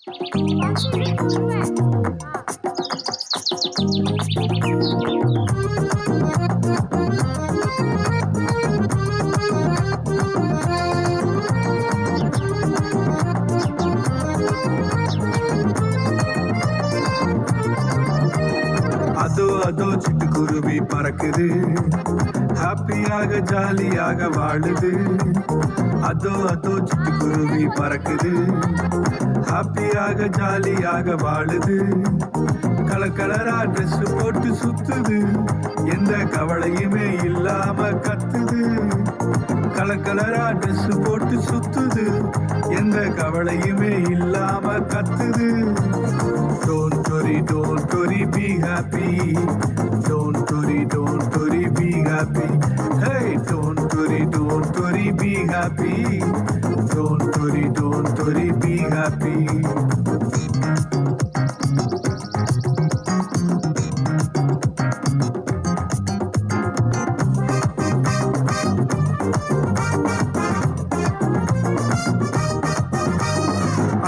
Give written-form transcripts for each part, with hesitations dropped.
அதோ அதோ சிட்டுக்குருவி பறக்குது, ஹாப்பியாக ஜாலியாக வாழுது. அதோ அதோ சிட்டுக்குருவி பறக்குது, ஹாப்பியாக ஜாலியாக வாழுது. கலர் கலரா ட்ரெஸ் போட்டு சுத்துது, எந்த கவலையுமே இல்லாம கத்துது. கலர் கலரா ட்ரெஸ் போட்டு சுத்துது, எந்த கவலையுமே இல்லாம கத்துது. Don't worry, be happy. Don't worry, be happy. Hey, don't worry, be happy. Don't worry, be happy.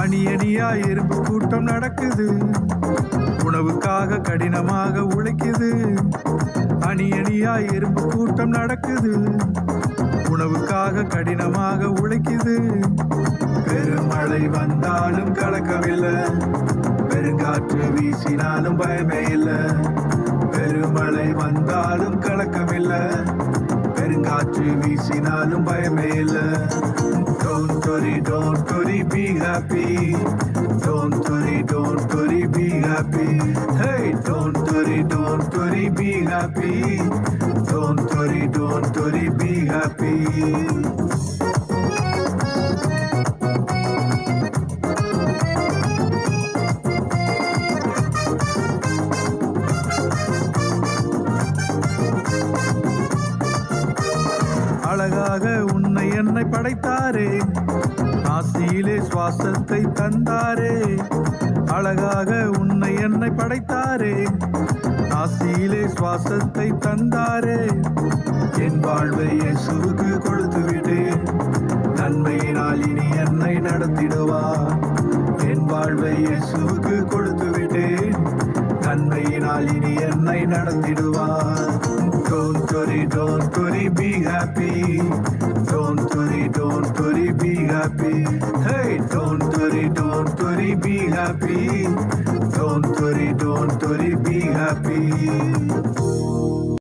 அணி அணியா எறும்பு கூட்டம் நடக்குது, உணவுக்காக கடினமாக உழைக்குது. அணி அணியா எறும்பு கூட்டம் நடக்குது, உணவுக்காக கடினமாக உழைக்குது. பெருமழை வந்தாலும் கலக்கமில்லை, பெருங்காற்று வீசினாலும் பயமே இல்லை. பெருமழை வந்தாலும் கலக்கமில்லை, பெருங்காற்று வீசினாலும் பயமே இல்லை. Don't worry, be happy. Don't worry, be happy. Hey, don't worry, be happy. Don't worry, be happy. அழகாக உன்னை என்னை படைத்தாரே, ஆசியிலே சுவாசத்தை தந்தாரே. அழகாக உன்னை என்னை படைத்தாரே, ஆசியிலே சுவாசத்தை தந்தாரே. என் வாழ்வை இயேசுவுக்கு கொடுத்து விட்டேன், நன்மையினால் இனி என்னை நடத்திடுவார். என் வாழ்வை இயேசுவுக்கு கொடுத்து விட்டேன், நன்மையினால் இனி என்னை நடத்திடுவார். Don't worry, be happy. Don't worry, be happy. Hey, don't worry, be happy. Don't worry, be happy.